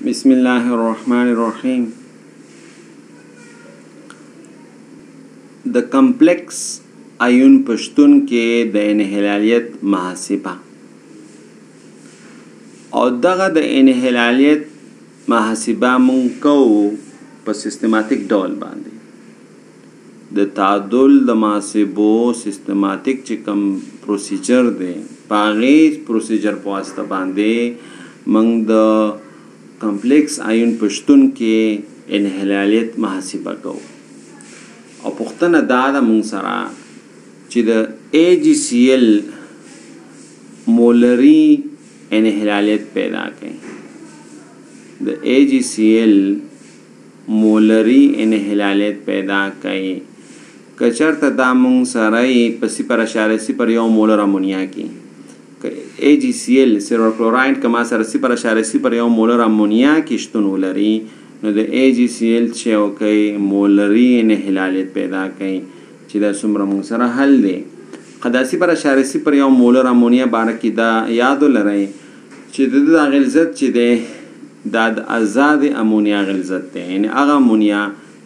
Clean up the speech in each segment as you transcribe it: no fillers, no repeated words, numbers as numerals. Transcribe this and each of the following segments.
بسم الله الرحمن الرحیم. د کمپلیکس ایون پشتون کې د انحلالیت محاسبه او دغه د انحلالیت محاسبه مونږ کوو په سیستماتیک ډول باندې. د تعادل د محاسبو سیستماتیک چې کوم پروسیجر دی په هغې پروسیجر په واسطه باندې مونږ د کمپلیکس ایون پشتون کې انحلالیت محاسبه کوو. او پوښتنه دا ده مونږ سره چې د AgCl مولري انحلالیت پیدا کړي. د AgCl مولري انحلالیت پیدا کړي که چېرته دا مونږ سره یې په 0.01 مولر امونیا کې AgCl سیلور کلوراید که ما سره 0.01 مولر امونیا کې شتون ولري نو د AgCl چې وکړي مولري انحلالیت پیدا کړي چې دا څومره مونږ سره حل دی. که دا 0.01 مولر امونیا باره کې دا یاد ولرئ چې د دغه غلظت چې دی دا د آزاد امونیا غلظت دی، یعنې هغه امونیا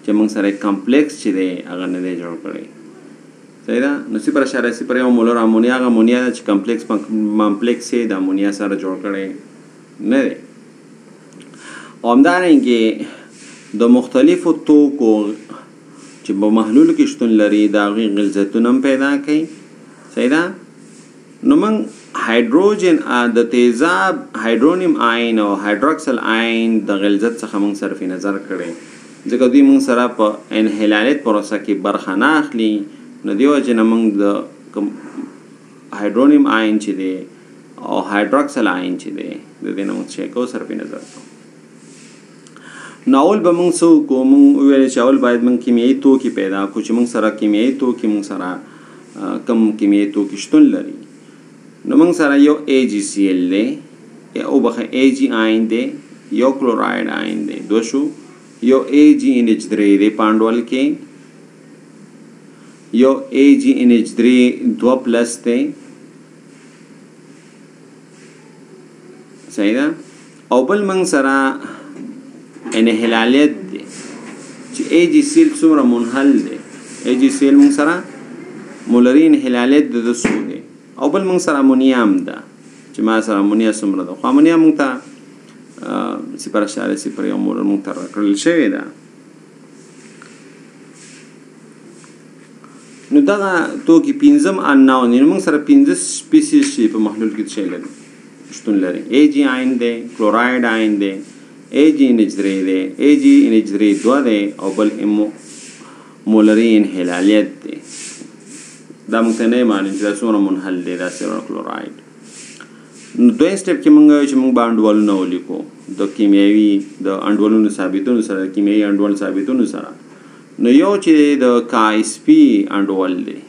چې موږ سره کمپلیکس چې دی هغه نه دی جوړ کړی. صحیح ده؟ نو 0.01 مولر امونیا هغه امونیا ده چې کمپلیکس یې د امونیا سره جوړ کړی نه دی. او همدارنګې د مختلفو توکو چې په محلول کې شتون لري د هغوی غلظتونه هم پیدا کوي. صحیح ده؟ نو موږ هایدروجن د تیزاب هایدرونیم آین او هایدروکسل آین د غلظت څخه موږ صرف نظر کړی ځکه دوی موږ سره په انحلالیت پروسه کې برخه نه اخلي. نو دې وجې نه موږ د هایدرونیم آین چې دی او هایدروکسل آین چې دی د دې نه موږ چیک او صرف نظر کوو. نو اول به موږ څه وکړو؟ موږ وویل چې اول باید موږ کیمیایي توکي پیدا کړو چې موږ سره کیمیایي توکي موږ سره کم کیمیایي توکي شتون لري. نو موږ سره یو AgCl دی او بخه Ag آین دی، یو کلوراید آین دی، دو شو، یو AgNH3 دی پانډول کې، یو AgNH3 2+ دی. صحیح ده؟ او بل موږ سره انحلالیت دی چې AgCl څومره منحل دی. AgCl موږ سره مولري انحلالیت د څو دی. او بل موږ سره امونیا هم ده چې ما سره امونیا څومره ده، خو امونیا موږ ته 0.01 مولر موږ ته راکړل شوې ده. نو دغه توکي 5 اناون یعنې موږ سره 15 سپیسیز چې په محلول کې څه لري شتون لري. Ag آین دی، کلوراید آین دی، AgNH3 دی، AgNH3 2 دی او بل مولري انحلالیت دی. دا موږ ته نه معلوم چې دا څومره منحل دی دا سیلور کلوراید. نو دویم سټپ کې موږ وایو چې موږ به انډولونه ولیکو د کیمیاوي د انډولونو ثابتونو سره، کیمیاوي انډول ثابتونو سره. نو یو چې د KSP انډول دی،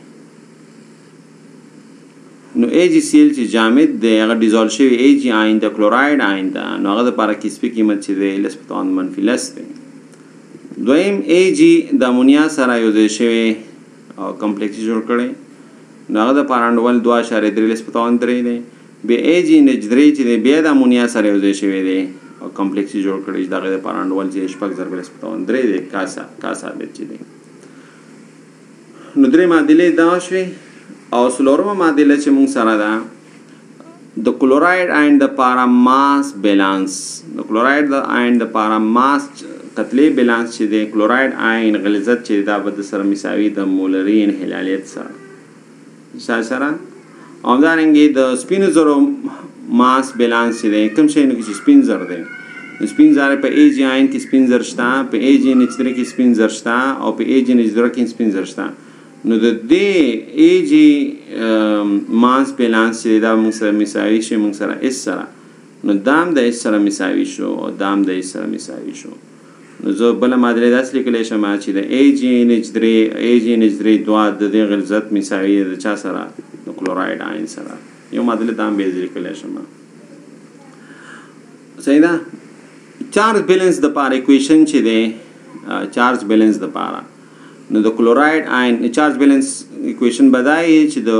نو AgCl چې جامد دی هغه ډیزالو شوی Ag آین د کلوراید آین ده، نو هغه دپاره KSP قیمت چې دی -- دی. دویم Ag د امونیا سره یو ځای شوی او کمپلیکس جوړ کړی، نو هغه دپاره انډول 2.3 دی. بیا AgNH3 چې دی بیا د امونیا سره یو ځای شوی دی او کمپلیکس جوړ کړی چې د هغې دپاره انډول چې 6.3 دی کا ثابت چې دی. نو درې معادلې دا شوې. او څلورمه معادله چې موږ سره ده د کلوراید آین دپاره ماس بیلانس، د کلوراید آین دپاره ماس کتلې بیلانس چې دی کلوراید آین غلظت چې دا به د سره مساوي د مولري انحلالیت سره سره. او همدارنګې د سپینو زرو ماس بیلانس چې دی کوم شی نه چې سپین زر دی، سپین زر په Ag آین کې سپین زر شته، په AgNH3 کې سپین زر شته او په AgNH2 کې سپین زر شته. نو د دې Ag ماس بیلانس چې دا موږ سره مساوي شي موږ سره S سره، نو دا هم د S سره مساوي شو او دا هم د S سره مساوي شو. نو زه بله معادله داسې لیکلی شم چې د AgNH3 2 د دې غلظت مساوي د چا سره؟ د کلوراید آین سره. یو معادله دا هم بیا زه لیکلی شم. صحیح ده؟ چارج بیلنس دپاره اکویشن چې دی چارج بیلنس دپاره نو د کلوراید آین چارج بیلنس اکویشن به دا چې د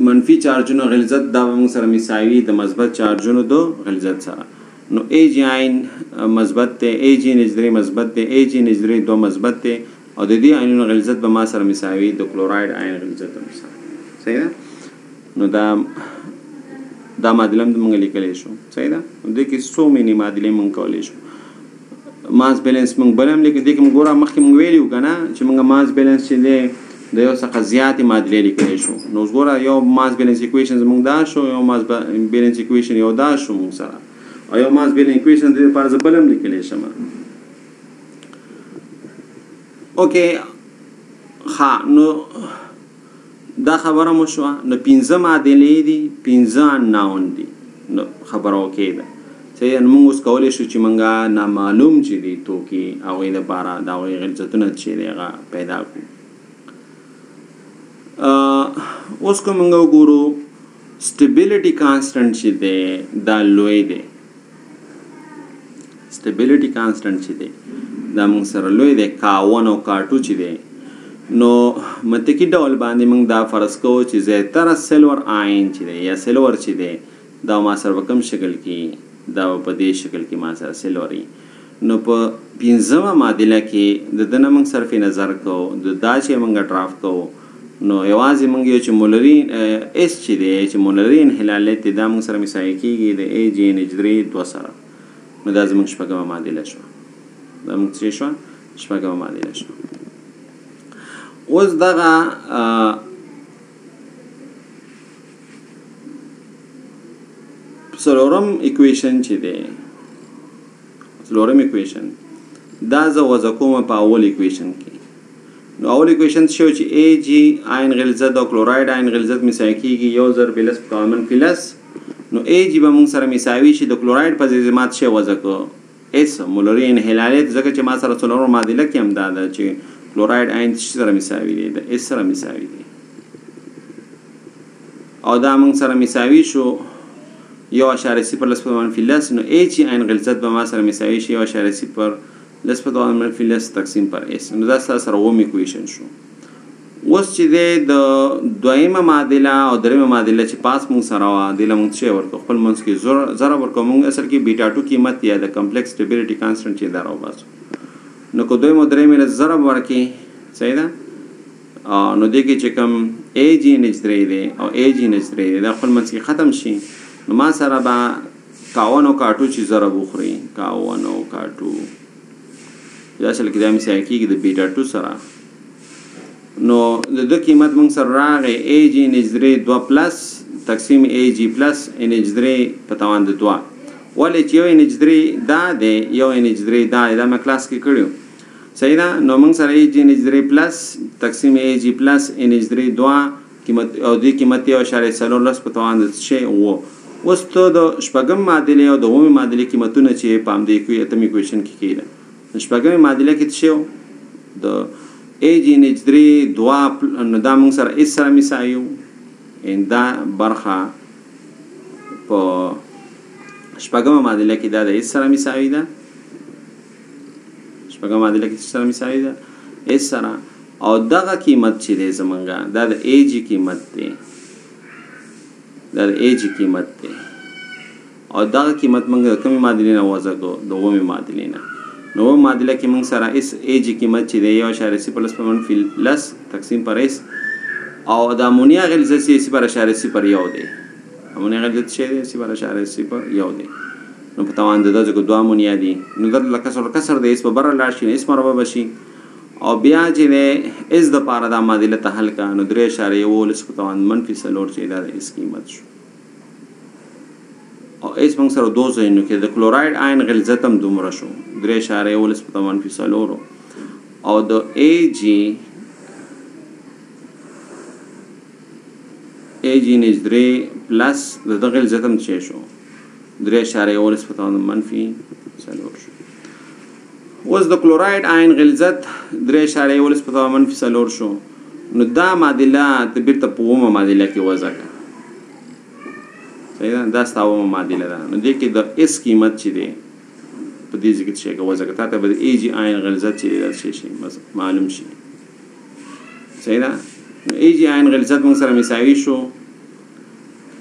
منفي چارجونو غلظت دا موږ سره مساوي د مثبت چارجونو د غلظت سره. نو ای جی عین مثبت دی، ای جی نج 3 مثبت دی، ای جی نج 3 2 مثبت دی او د دې آینونو غلظت به ما سره مساوي د کلوراید آین غلظت مساوي. صحیح ده؟ نو دا معادله موږ لیکلی شو. صحیح ده؟ دې کې څو مینی معادلې موږ کولی شو. ماس بیلنس موږ بل هم لیکو، دې کې موږ ګوره مخکې موږ ویلي وو که نه چې موږ ماس بیلنس چې دی د یو څخه زیاتې معادلې لیکلی شو. نو اوس ګوره یو ماس بیلنس اکویشن زموږ دا شو، یو ماس بیلنس اکویشن یو دا شو موږ سره، او یو ماس بیلنس اکویشن د دې لپاره زه بل هم لیکلی شم. اوکې ښه، نو دا خبره مو شوه. نو 5 معادلې دي، 5 اناون دي. نو خبره اوکې ده. صحیح. نو موږ اوس کولی شو چې موږ نامعلوم چې دي توکي هغوی دپاره د هغوی غلظتونه چې دی هغه پیدا کړو. اوس که موږ وګورو سټیبیلیټي کانسټنټ چې دی دا لوی دی. سټیبیلیټي کانسټنټ چې دی دا موږ سره لوی دی، K1 او K2 چې دی. نو منطقي ډول باندې موږ دا فرض کوو چې زیاتره سلور آین چې دی یا سلور چې دی دا ما سره په کوم شکل کې، دا په دې شکل کې ما سره سلوري. نو په 5مه معادله کې د ده نه موږ صرف نظر کوو، د دا چې موږ ډراف کوو نو یوازې موږ یو چې مولري اس چې دی چې مولري انحلالیت دی دا موږ سره مساوي کېږي د ای جی نج 3 2 سره. نو دا زموږ 6مه معادله شوه. دا موږ څه شوه؟ 6مه معادله شوه. اوس دغه څلورم اکویشن چې دی، څلورم اکویشن دا زه وضع کوم په اول اکویشن کې. نو اول اکویشن شو چې ای جی آین غلظت او کلوراید آین غلظت مساوي کېږي یو ضرب پلس په منفي لس. نو ای جی به موږ سره مساوي شي د کلوراید په ځای مات شی وضع کو اس مولري انحلالیت، ځکه چې ما سره څلورم معادله کې هم دا ده چې کلوراید آین سره مساوي دی د اس سره مساوي دی، او دا موږ سره مساوي شو 1.0 لس په منفي لس. نو ای جی آین غلظت به ما سره مساوي شي 1.0 لس په منفي لس تقسیم پر اس. نو دا سره اووم اکویشن شو. اوس چې دی د دویمه معادله او دریمه معادله چې پاس موږ سره وه دې له موږ څه ورکړو، خپل منځ کې ضرب ورکړو. موږ اصل کې بیټا 2 قیمت یا د کمپلیکس سټیبیلیټي کانسټنټ چې دا راوباسو. نو که دویمه دریمې له ضرب ورکړي، صحیح ده، نو دې کې چې کوم ای جی نج 3 دی او ای جی نج 3 دی دا خپل منځ کې ختم شي. نو ما سره به K1 او K2 چې ضرب وخوري، K1 او K2 دا اصل کې دا مساوي کېږي د بیټا 2 سره. نو د ده قیمت موږ سره راغی ای جی نج 3 2 پلس تقسیم ای جی پلس نج 3 په توان د 2. ولې چې یو نج 3 دا دی یو نج 3 دا دی، دا مې کلاس کې کړیو. صحیح ده. نو موږ سره ای جی نج 3 پلس تقسیم ای جی پلس نج 3 2 قیمت او دې قیمت 1.4 لس په توان د شی و. اوس ته د 6مه معادلې او د 9مه معادلې قیمتونه چې په همدې اتم اکویشن کې کېده. 6مه معادله کې څه شو؟ د ای جی نج 3 2 نو دا موږ سره اس سره مساوي وو. دا برخه په 6مه معادله کې دا د اس سره مساوي ده. 6مه معادله کې سره مساوي ده اس سره. او دغه قیمت چې دی زمونږ دا د ای جی قیمت دی، دا د ای جی قیمت دی. او دغه قیمت موږ د کومې معادلې نه وضع کړو؟ د 9مې معادلې نه. نو 9مه معادله کې موږ سره اس ای جی قیمت چې دی 1.0 لس په منفي لس تقسیم پر اس، او د امونیا غلظت چې 0.0 یو دی. امونیا غلظت چې دی 0.0 یو دی. نو په توان د دغه دوه امونیا دي. نو دلته کسر د اس په بره لاړ شي، اس مربع بشي، او بیا چې دی اس د پاره دا معادله ته حل کړه. نو 3.1 لس په توان منفي 4 چې دا د اس قیمت شو. او اس موږ سره 2 ځایونو کې د کلوراید آین غلظت هم دومره شو 3.1 لس په منفي 4، او د ای جی نج 3 پلس د دغه غلظت هم څه شو 3.1 لس په منفي 4 شو. اوس د کلوراید آین غلظت 3.1 لس په منفي 4 شو. نو دا معادله ته بیرته په 9مه معادله کې وضع کړه. صحیح ده. دا ستا 9مه معادله ده. نو دې کې د اس قیمت چې دی په دې ځای کې څه کې وضع کړه، تا ته به د ای جی آین غلظت چې دی دا څه شي معلوم شي. صحیح ده. نو ای جی آین غلظت موږ سره مساوي شو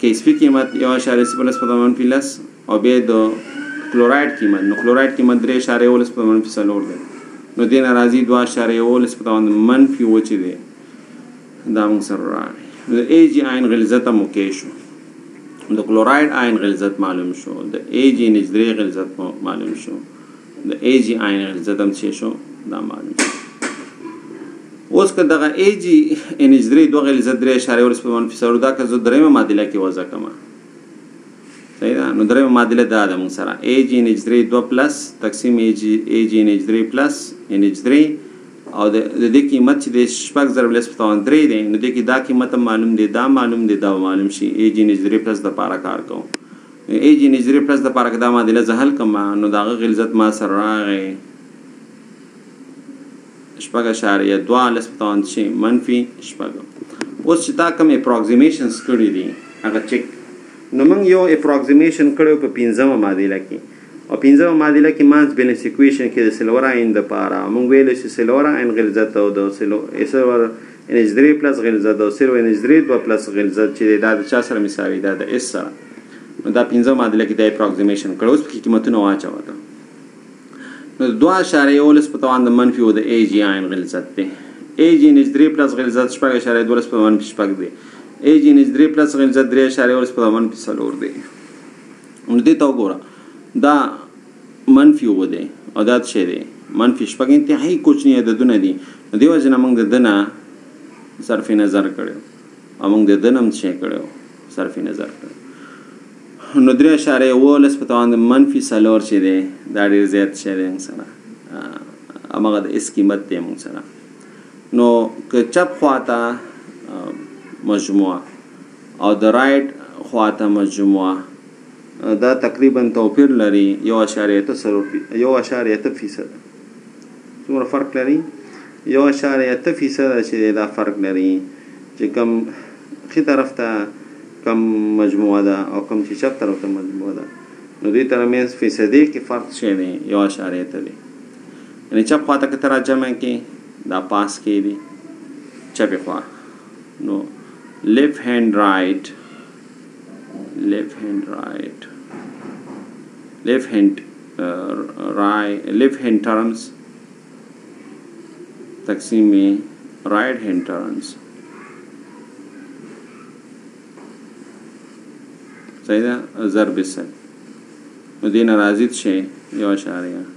کیسفي قیمت 1.0 لس په منفي لس، او بیا د کلوراید قیمت نو کلوراید قیمت 3.18 په منفي 4 دی نو دې نه راځي 2.18 په منفي اوه چې دی دا موږ سره راغی نو د اے جي آین غلظت هم اوکې شو د کلوراید آین غلظت معلوم شو د اے جي NH3 غلظت معلوم شو د اے جي آین غلظت هم څه شو دا معلوم شو اوس که دغه اے جي NH3 دوه غلظت 3.18 په منفي 4 دا که زه درېیمه معادله کې وضع کړم صحیح ده نو درېیمه معادله دا ده موږ سره اے جي NH3 2 پلس تقسیم اے جي NH3 پلس NH3 او د دې قیمت چې د 6.03 دی نو د کې دا قیمت معلوم دی دا معلوم دی دا معلوم شي اے جي NH3 پلس د پاره کار کوم اے جي NH3 پلس د پاره دا معادله زه حل کوم نو دا غلظت ما سره راغی 6.2 شي منفي 6 اوس چې تا کوم اپروکسیمیشنز کړی دي هغه چک نو موږ یو اپروکسیمیشن کړو په 15مه معادله کې او 15مه معادله کې مانس بیلنس ایکویشن کې د سلور آین د پاره موږ ویل چې سلور آین غلظت او د سلور NH3 پلس غلظت او سلور NH3 2 پلس غلظت چې دا د چا سره مساوي ده د اس سره نو دا 15مه معادله کې د اپروکسیمیشن کړو اوس په قیمتونه واچوه نو 2.18 په توان د منفي او د اے جي آین غلظت دی اے جي NH3 پلس غلظت 6.12 په منفي 6 دی اے جي NH3 پلس غلظت 3.18 په منفي 4 دی نو دې ته وګوره دا منفي و دی او دا څه دی منفي 6 انتهایی کوچنی عددونه دي نو دیو جنا موږ د دنه صرف نظر کړو او موږ د دنم څه کړو صرف نظر کړو نو 3.18 په توان د منفي 4 چې دی دا ډیر زیات شه دی سره امغه د اس قیمت دی موږ سره نو که چپ خواته مجموعه او د رائټ خواته مجموعه دا تقریبا توپیر لري 1.3% څومره فرق لري 1.3% چې دا فرق لري چې کم خي طرف ته کم مجموعه ده او کم چې چپ طرف ته مجموعه ده نو دې ترمنځ فیصدي کې فرق شي دی 1.3 دی یعنی چپ خواته که تر جمع کې دا پاس کې دی چپ خوا نو left hand right left hand terms تقسیم میں right hand terms صحیح ده ضرب سل نو دین راضی شي 1.8